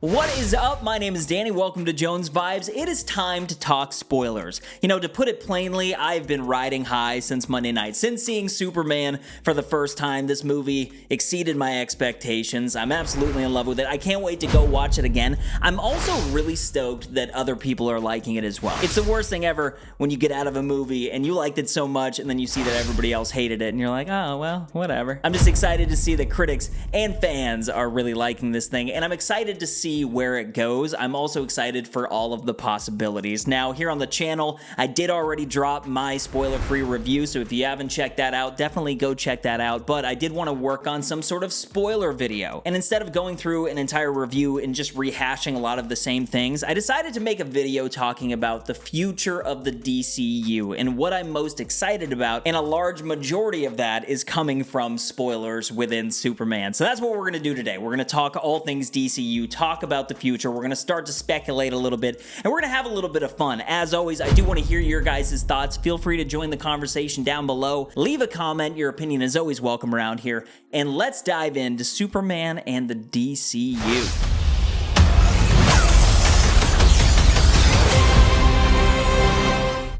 What is up? My name is Danny. Welcome to Jones Vibes. It is time to talk spoilers. To put it plainly, I've been riding high since Monday night. Since seeing Superman for the first time, this movie exceeded my expectations. I'm absolutely in love with it. I can't wait to go watch it again. I'm also really stoked that other people are liking it as well. It's the worst thing ever when you get out of a movie and you liked it so much and then you see that everybody else hated it and you're like, oh, well, whatever. I'm just excited to see that critics and fans are really liking this thing, and I'm excited to see where it goes. I'm also excited for all of the possibilities. Now, here on the channel, I did already drop my spoiler-free review, so if you haven't checked that out, definitely go check that out, but I did want to work on some sort of spoiler video. And instead of going through an entire review and just rehashing a lot of the same things, I decided to make a video talking about the future of the DCU and what I'm most excited about, and a large majority of that is coming from spoilers within Superman. So that's what we're going to do today. We're going to talk all things DCU, talk about the future, we're going to start to speculate a little bit, and we're going to have a little bit of fun. As always, I do want to hear your guys' thoughts. Feel free to join the conversation down below. Leave a comment. Your opinion is always welcome around here. And let's dive into Superman and the DCU.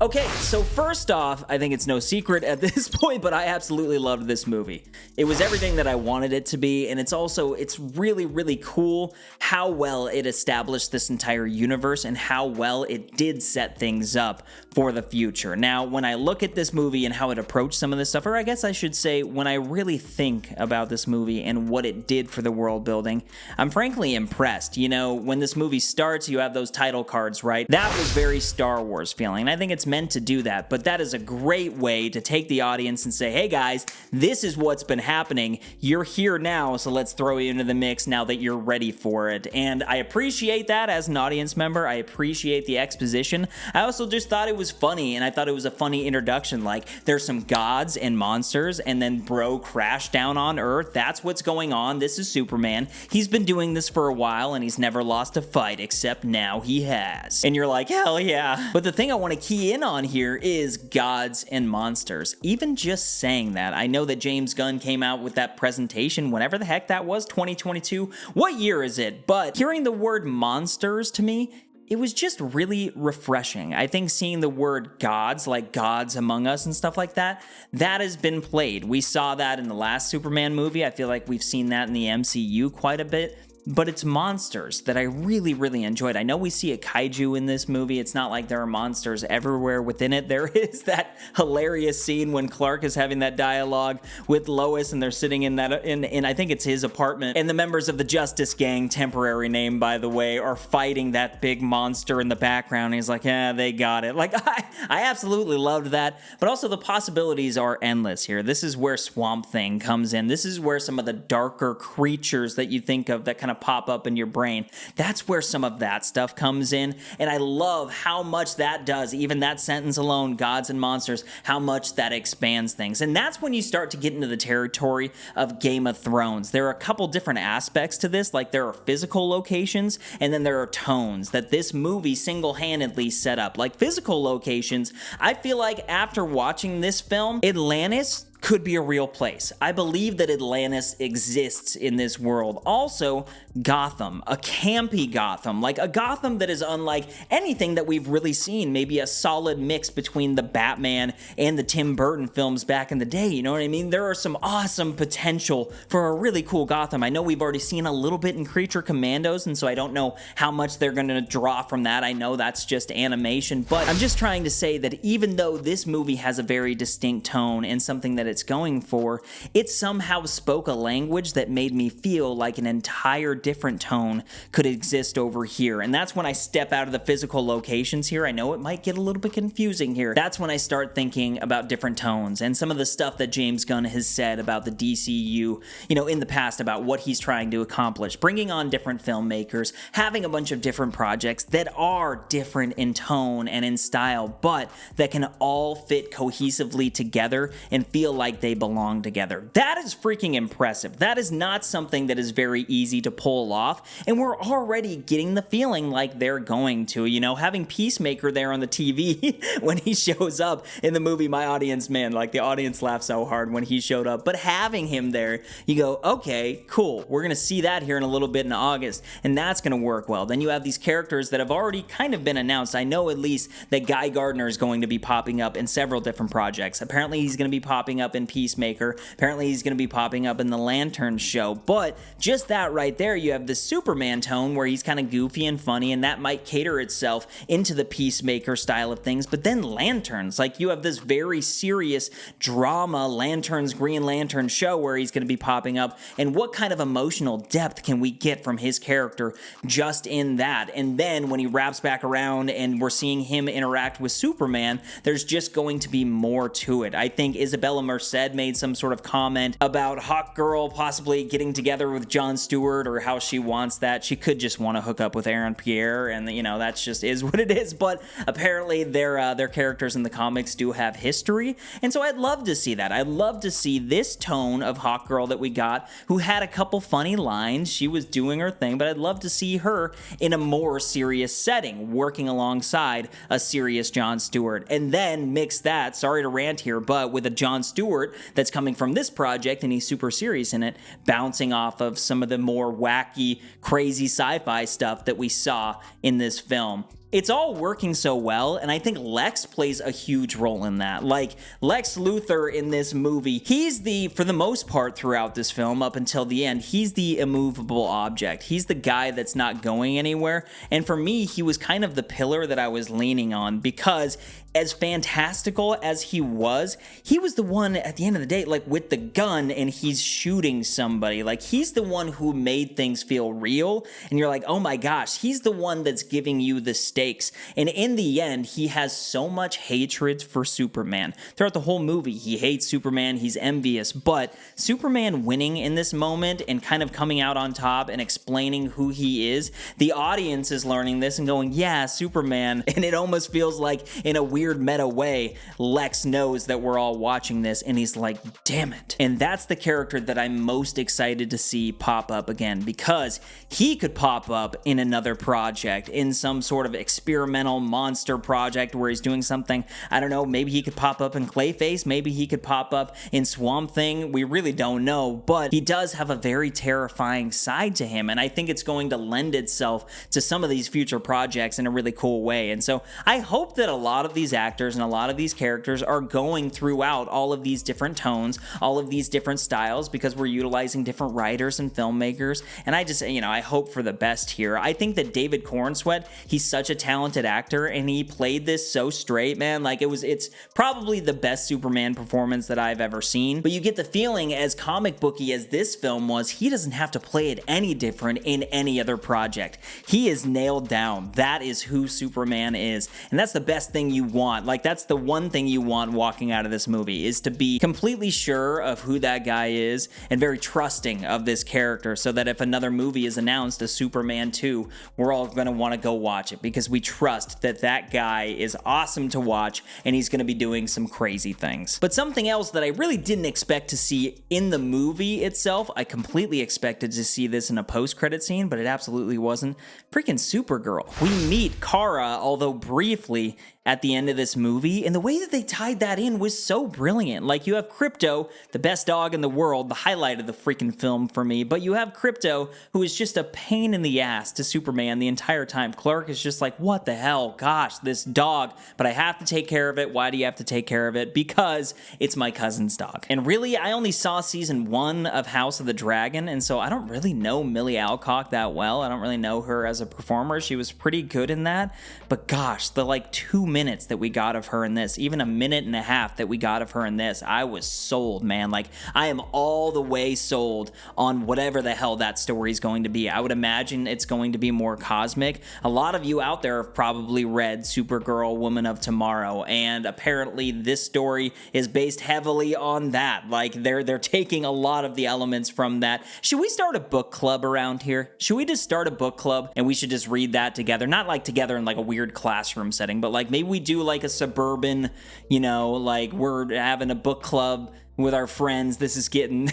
Okay, so first off, I think it's no secret at this point, but I absolutely loved this movie. It was everything that I wanted it to be, and it's really, really cool how well it established this entire universe and how well it did set things up for the future. Now, when I look at this movie and how it approached some of this stuff, or I guess I should say, when I really think about this movie and what it did for the world building, I'm frankly impressed. When this movie starts, you have those title cards, right? That was very Star Wars feeling, and I think it's meant to do that, but that is a great way to take the audience and say, hey guys, this is what's been happening. You're here now, so let's throw you into the mix now that you're ready for it. And I appreciate that as an audience member. I appreciate the exposition. I also just thought it was funny, and I thought it was a funny introduction. Like, there's some gods and monsters, and then bro crashed down on Earth. That's what's going on. This is Superman. He's been doing this for a while, and he's never lost a fight, except now he has. And you're like, hell yeah. But the thing I want to key in on here is gods and monsters. Even just saying that, I know that James Gunn came out with that presentation whenever the heck that was, 2022. What year is it? But hearing the word monsters to me, it was just really refreshing. I think seeing the word gods, like gods among us and stuff like that, that has been played. We saw that in the last Superman movie. I feel like we've seen that in the MCU quite a bit. But it's monsters that I really, really enjoyed. I know we see a kaiju in this movie. It's not like there are monsters everywhere within it. There is that hilarious scene when Clark is having that dialogue with Lois and they're sitting in I think it's his apartment, and the members of the Justice Gang, temporary name by the way, are fighting that big monster in the background. And he's like, yeah, they got it. Like, I absolutely loved that. But also the possibilities are endless here. This is where Swamp Thing comes in. This is where some of the darker creatures that you think of that kind of pop up in your brain, that's where some of that stuff comes in, and I love how much that does, even that sentence alone, gods and monsters, how much that expands things. And that's when you start to get into the territory of Game of Thrones. There are a couple different aspects to this, like there are physical locations, and then there are tones that this movie single-handedly set up. Like physical locations, I feel like after watching this film, Atlantis could be a real place. I believe that Atlantis exists in this world. Also, Gotham, a campy Gotham, like a Gotham that is unlike anything that we've really seen, maybe a solid mix between the Batman and the Tim Burton films back in the day, you know what I mean? There are some awesome potential for a really cool Gotham. I know we've already seen a little bit in Creature Commandos, and so I don't know how much they're going to draw from that. I know that's just animation, but I'm just trying to say that even though this movie has a very distinct tone and something that it's going for, it somehow spoke a language that made me feel like an entire different tone could exist over here. And that's when I step out of the physical locations here. I know it might get a little bit confusing here. That's when I start thinking about different tones and some of the stuff that James Gunn has said about the DCU, in the past, about what he's trying to accomplish, bringing on different filmmakers, having a bunch of different projects that are different in tone and in style, but that can all fit cohesively together and feel like like they belong together. That is freaking impressive. That is not something that is very easy to pull off, and we're already getting the feeling like they're going to. You know, having Peacemaker there on the TV when he shows up in the movie, my audience, man, like the audience laughed so hard when he showed up, but having him there, you go, okay, cool, we're gonna see that here in a little bit in August, and that's gonna work well. Then you have these characters that have already kind of been announced. I know at least that Guy Gardner is going to be popping up in several different projects. Apparently he's going to be popping up in Peacemaker. Apparently he's going to be popping up in the Lantern show. But just that right there, you have the Superman tone where he's kind of goofy and funny, and that might cater itself into the Peacemaker style of things. But then Lanterns, like you have this very serious drama Lanterns, Green Lantern show where he's going to be popping up. And what kind of emotional depth can we get from his character just in that? And then when he wraps back around and we're seeing him interact with Superman, there's just going to be more to it. I think Isabella Merced made some sort of comment about Hawkgirl possibly getting together with Jon Stewart, or how she wants that. She could just want to hook up with Aaron Pierre, and you know, that's just is what it is. But apparently their characters in the comics do have history, and so I'd love to see that. I'd love to see this tone of Hawkgirl that we got, who had a couple funny lines. She was doing her thing, but I'd love to see her in a more serious setting, working alongside a serious Jon Stewart, and then mix that, sorry to rant here, but with a Jon Stewart that's coming from this project and he's super serious in it, bouncing off of some of the more wacky, crazy sci-fi stuff that we saw in this film. It's all working so well, and I think Lex plays a huge role in that. Like, Lex Luthor in this movie, he's for the most part throughout this film, up until the end, he's the immovable object. He's the guy that's not going anywhere, and for me, he was kind of the pillar that I was leaning on, because as fantastical as he was the one, at the end of the day, like with the gun, and he's shooting somebody. Like, he's the one who made things feel real, and you're like, oh my gosh, he's the one that's giving you the stakes. And in the end, he has so much hatred for Superman. Throughout the whole movie, he hates Superman, he's envious, but Superman winning in this moment and kind of coming out on top and explaining who he is, the audience is learning this and going, yeah, Superman, and it almost feels like, in a weird meta way, Lex knows that we're all watching this, and he's like, damn it. And that's the character that I'm most excited to see pop up again, because he could pop up in another project, in some sort of experimental monster project where he's doing something, I don't know, maybe he could pop up in Clayface, maybe he could pop up in Swamp Thing, we really don't know, but he does have a very terrifying side to him, and I think it's going to lend itself to some of these future projects in a really cool way. And so I hope that a lot of these actors and a lot of these characters are going throughout all of these different tones, all of these different styles, because we're utilizing different writers and filmmakers, and I just, you know, I hope for the best here. I think that David Corenswet, he's such a talented actor, and he played this so straight, man. Like, it's probably the best Superman performance that I've ever seen, but you get the feeling, as comic booky as this film was, he doesn't have to play it any different in any other project. He is nailed down. That is who Superman is, and that's the best thing you want. Like, that's the one thing you want walking out of this movie, is to be completely sure of who that guy is and very trusting of this character, so that if another movie is announced, a Superman 2, we're all going to want to go watch it, because we trust that that guy is awesome to watch and he's going to be doing some crazy things. But something else that I really didn't expect to see in the movie itself, I completely expected to see this in a post-credit scene, but it absolutely wasn't. Freaking Supergirl. We meet Kara, although briefly, at the end of this movie, and the way that they tied that in was so brilliant. Like, you have Krypto, the best dog in the world, the highlight of the freaking film for me, but you have Krypto, who is just a pain in the ass to Superman the entire time. Clark is just like, what the hell, gosh, this dog, but I have to take care of it. Why do you have to take care of it? Because it's my cousin's dog. And really, I only saw season 1 of House of the Dragon, and so I don't really know Millie Alcock that well. I don't really know her as a performer. She was pretty good in that, but gosh, the like 2 minutes that we got of her in this, even a minute and a half that we got of her in this, I was sold, man. Like, I am all the way sold on whatever the hell that story is going to be. I would imagine it's going to be more cosmic. A lot of you out there have probably read Supergirl, Woman of Tomorrow, and apparently this story is based heavily on that. Like, they're taking a lot of the elements from that. Should we start a book club around here? Should we just start a book club and we should just read that together? Not like together in like a weird classroom setting, but like maybe we do like a suburban, you know, like we're having a book club with our friends. This is getting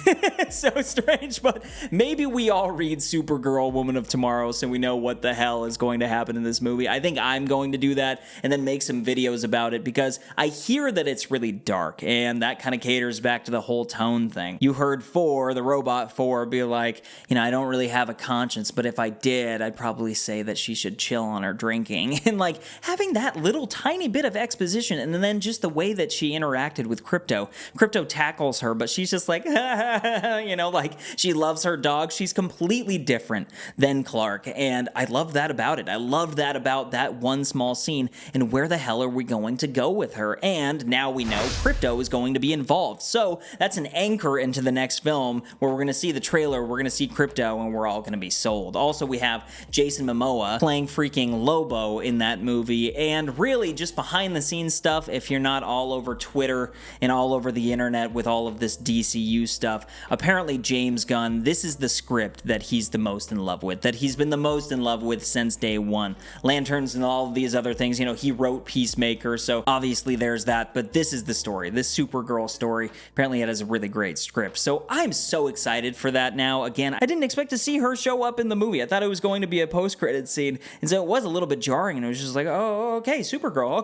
so strange, but maybe we all read Supergirl, Woman of Tomorrow, so we know what the hell is going to happen in this movie. I think I'm going to do that and then make some videos about it, because I hear that it's really dark, and that kind of caters back to the whole tone thing. You heard the robot 4, be like, I don't really have a conscience, but if I did, I'd probably say that she should chill on her drinking. And like having that little tiny bit of exposition, and then just the way that she interacted with Krypto. Krypto tackles her, but she's just like, like she loves her dog. She's completely different than Clark, and I love that about it. I love that about that one small scene, and where the hell are we going to go with her? And now we know Krypto is going to be involved, so that's an anchor into the next film, where we're going to see the trailer, we're going to see Krypto, and we're all going to be sold. Also, we have Jason Momoa playing freaking Lobo in that movie, and really just behind the scenes stuff, if you're not all over Twitter and all over the internet with all of this DCU stuff, apparently James Gunn, this is the script that he's the most in love with, that he's been the most in love with since day one. Lanterns and all of these other things, he wrote Peacemaker, so obviously there's that, but this is the story, this Supergirl story. Apparently it has a really great script, so I'm so excited for that now. Again, I didn't expect to see her show up in the movie. I thought it was going to be a post-credit scene, and so it was a little bit jarring, and it was just like, oh, okay, Supergirl,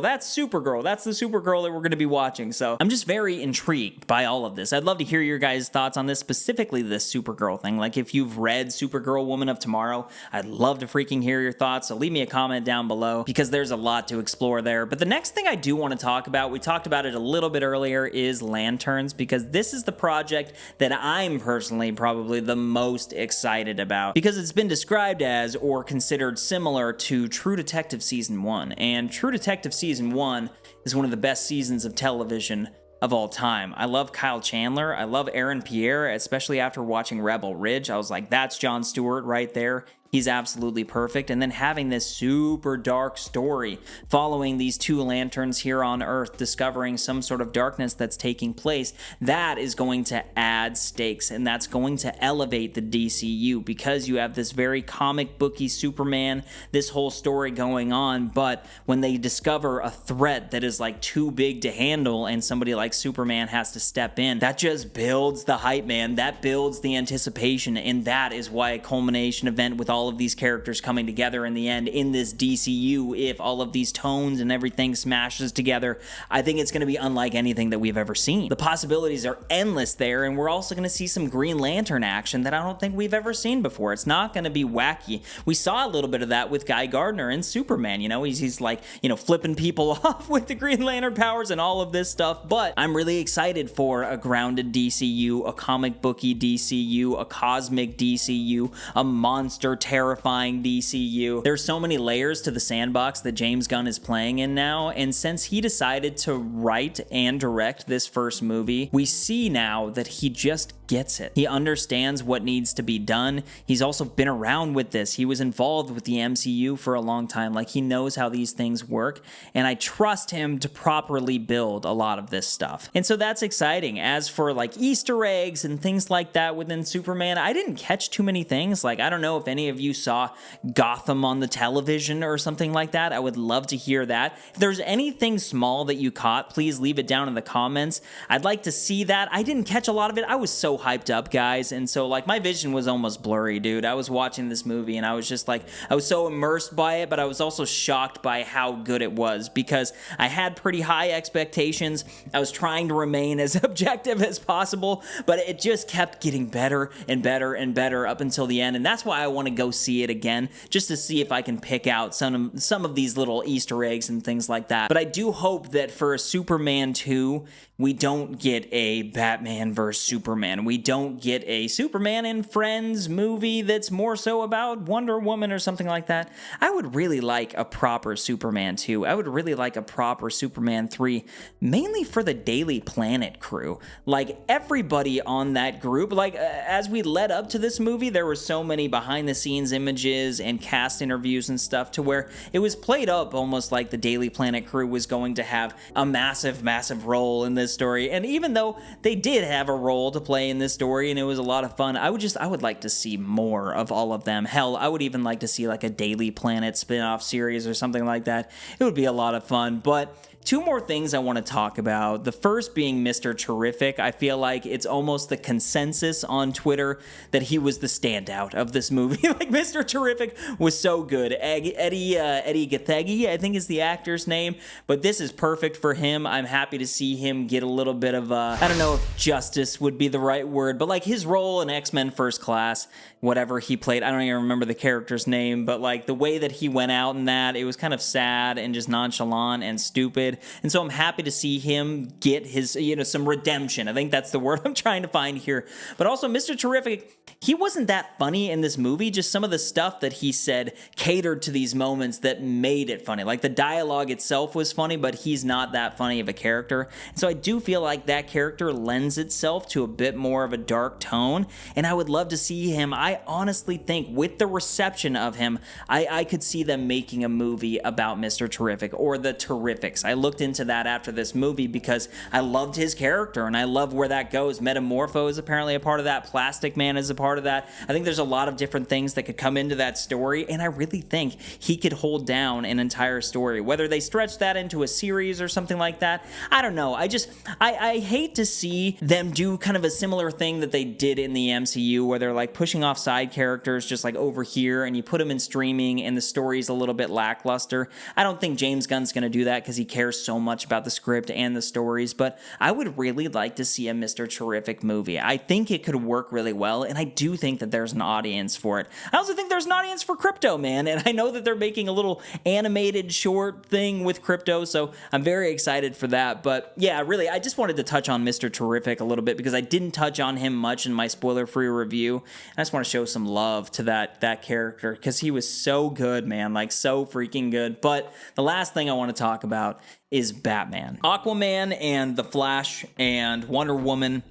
that's Supergirl, that's the Supergirl that we're going to be watching. So I'm just very intrigued by all of this. I'd love to hear your guys' thoughts on this, specifically this Supergirl thing. Like, if you've read Supergirl, Woman of Tomorrow, I'd love to freaking hear your thoughts, so leave me a comment down below, because there's a lot to explore there. But the next thing I do want to talk about, we talked about it a little bit earlier, is Lanterns, because this is the project that I'm personally probably the most excited about, because it's been described as, or considered similar to, True Detective Season 1, and True Detective Season 1 is one of the best seasons of television of all time. I love Kyle Chandler. I love Aaron Pierre, especially after watching Rebel Ridge. I was like, that's Jon Stewart right there. He's absolutely perfect. And then having this super dark story following these two lanterns here on Earth, discovering some sort of darkness that's taking place, that is going to add stakes, and that's going to elevate the DCU, because you have this very comic booky Superman, this whole story going on, but when they discover a threat that is like too big to handle and somebody like Superman has to step in, that just builds the hype, man. That builds the anticipation, and that is why a culmination event with all of these characters coming together in the end in this DCU, if all of these tones and everything smashes together, I think it's going to be unlike anything that we've ever seen. The possibilities are endless there, and we're also going to see some Green Lantern action that I don't think we've ever seen before. It's not going to be wacky. We saw a little bit of that with Guy Gardner in Superman, he's like, flipping people off with the Green Lantern powers and all of this stuff, but I'm really excited for a grounded DCU, a comic booky DCU, a cosmic DCU, a monster terrifying DCU. There's so many layers to the sandbox that James Gunn is playing in now, and since he decided to write and direct this first movie, we see now that he just gets it. He understands what needs to be done. He's also been around with this. He was involved with the MCU for a long time. Like, he knows how these things work, and I trust him to properly build a lot of this stuff. And so that's exciting. As for like Easter eggs and things like that within Superman, I didn't catch too many things. Like, I don't know if any of you saw Gotham on the television or something like that. I would love to hear that. If there's anything small that you caught, please leave it down in the comments. I'd like to see that. I didn't catch a lot of it. I was so hyped up, guys, and so like my vision was almost blurry, dude. I was watching this movie and I was just like, I was so immersed by it, but I was also shocked by how good it was, because I had pretty high expectations. I was trying to remain as objective as possible, but it just kept getting better and better and better up until the end, and that's why I want to go see it again, just to see if I can pick out some of these little Easter eggs and things like that. But I do hope that for a Superman 2, we don't get a Batman vs. Superman. We don't get a Superman and Friends movie that's more so about Wonder Woman or something like that. I would really like a proper Superman 2. I would really like a proper Superman 3, mainly for the Daily Planet crew. Like, everybody on that group, like, as we led up to this movie, there were so many behind-the-scenes images and cast interviews and stuff to where it was played up almost like the Daily Planet crew was going to have a massive, massive role in this story. And even though they did have a role to play in this story and it was a lot of fun, I would like to see more of all of them. Hell, I would even like to see like a Daily Planet spin-off series or something like that. It would be a lot of fun. But two more things I want to talk about. The first being Mr. Terrific. I feel like it's almost the consensus on Twitter that he was the standout of this movie. Like, Mr. Terrific was so good. Eddie Gathegi, I think is the actor's name, but this is perfect for him. I'm happy to see him get a little bit of, I don't know if justice would be the right word, but like his role in X-Men First Class, whatever he played, I don't even remember the character's name, but like the way that he went out in that, it was kind of sad and just nonchalant and stupid. And so I'm happy to see him get his, some redemption. I think that's the word I'm trying to find here. But also, Mr. Terrific, he wasn't that funny in this movie. Just some of the stuff that he said catered to these moments that made it funny. Like, the dialogue itself was funny, but he's not that funny of a character. And so I do feel like that character lends itself to a bit more of a dark tone. And I would love to see him. I honestly think with the reception of him, I could see them making a movie about Mr. Terrific or the Terrifics. I looked into that after this movie because I loved his character and I love where that goes. Metamorpho is apparently a part of that. Plastic Man is a part of that. I think there's a lot of different things that could come into that story, and I really think he could hold down an entire story. Whether they stretch that into a series or something like that, I don't know. I hate to see them do kind of a similar thing that they did in the MCU, where they're like pushing off side characters just like over here, and you put them in streaming and the story's a little bit lackluster. I don't think James Gunn's going to do that because he cares so much about the script and the stories, but I would really like to see a Mr. Terrific movie. I think it could work really well, and I do think that there's an audience for it. I also think there's an audience for Krypto, man, and I know that they're making a little animated short thing with Krypto, so I'm very excited for that. But yeah, really, I just wanted to touch on Mr. Terrific a little bit because I didn't touch on him much in my spoiler-free review, and I just want to show some love to that character because he was so good, man, like so freaking good. But the last thing I want to talk about is Batman. Aquaman and The Flash and Wonder Woman,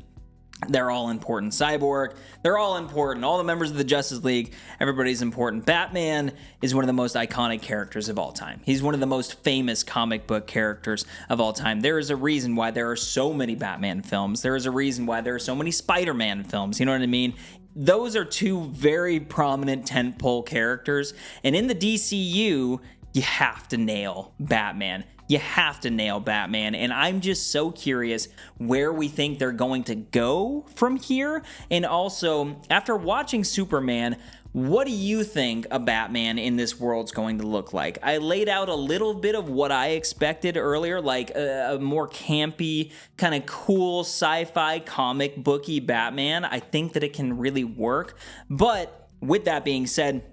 they're all important. Cyborg, they're all important. All the members of the Justice League, everybody's important. Batman is one of the most iconic characters of all time. He's one of the most famous comic book characters of all time. There is a reason why there are so many Batman films. There is a reason why there are so many Spider-Man films. You know what I mean? Those are two very prominent tentpole characters. And in the DCU, you have to nail Batman. You have to nail Batman, and I'm just so curious where we think they're going to go from here. And also, after watching Superman, what do you think a Batman in this world's going to look like? I laid out a little bit of what I expected earlier, like a more campy, kind of cool sci-fi comic booky Batman. I think that it can really work. But with that being said,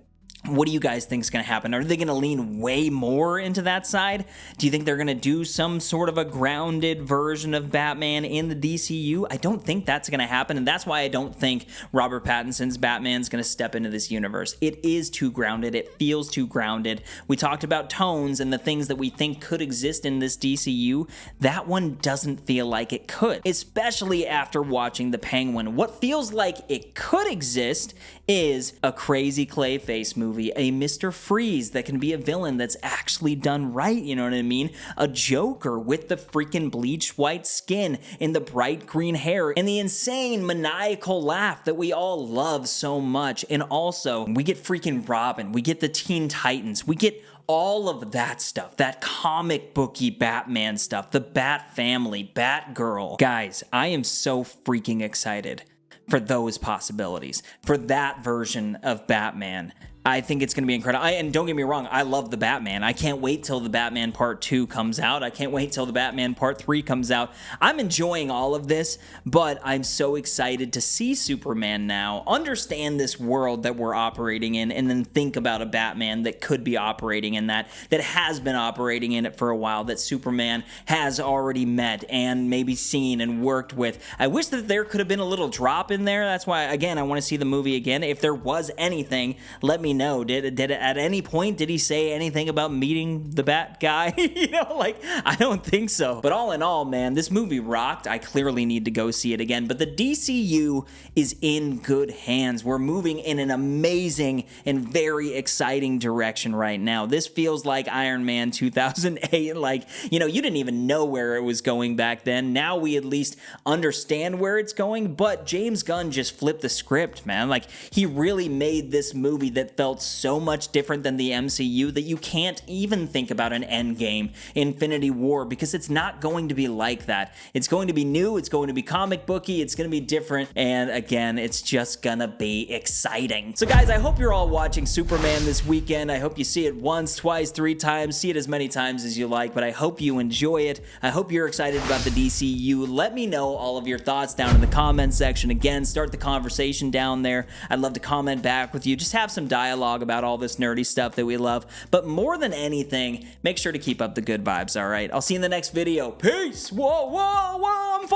what do you guys think is going to happen? Are they going to lean way more into that side? Do you think they're going to do some sort of a grounded version of Batman in the DCU? I don't think that's going to happen, and that's why I don't think Robert Pattinson's Batman's going to step into this universe. It is too grounded. It feels too grounded. We talked about tones and the things that we think could exist in this DCU. That one doesn't feel like it could, especially after watching The Penguin. What feels like it could exist is a crazy Clayface movie, a Mr. Freeze that can be a villain that's actually done right, you know what I mean? A Joker with the freaking bleached white skin and the bright green hair and the insane maniacal laugh that we all love so much. And also, we get freaking Robin, we get the Teen Titans, we get all of that stuff, that comic booky Batman stuff, the Bat Family, Batgirl. Guys, I am so freaking excited for those possibilities, for that version of Batman. I think it's going to be incredible. And don't get me wrong, I love the Batman. I can't wait till the Batman Part 2 comes out. I can't wait till the Batman Part 3 comes out. I'm enjoying all of this, but I'm so excited to see Superman now, understand this world that we're operating in, and then think about a Batman that could be operating in that has been operating in it for a while, that Superman has already met and maybe seen and worked with. I wish that there could have been a little drop in there. That's why, again, I want to see the movie again. If there was anything, let me know. Did at any point did he say anything about meeting the Bat guy? I don't think so. But all in all, man, this movie rocked. I clearly need to go see it again. But the DCU is in good hands. We're moving in an amazing and very exciting direction right now. This feels like Iron Man 2008. You didn't even know where it was going back then. Now we at least understand where it's going. But James Gunn just flipped the script, man. He really made this movie that felt so much different than the MCU that you can't even think about an Endgame, Infinity War, because it's not going to be like that. It's going to be new, it's going to be comic booky, it's going to be different, and again, it's just gonna be exciting. So guys, I hope you're all watching Superman this weekend. I hope you see it once, twice, 3 times, see it as many times as you like, but I hope you enjoy it. I hope you're excited about the DCU. Let me know all of your thoughts down in the comment section. Again, start the conversation down there. I'd love to comment back with you. Just have some dialogue about all this nerdy stuff that we love. But more than anything, make sure to keep up the good vibes, all right? I'll see you in the next video. Peace! Whoa, whoa, whoa, I'm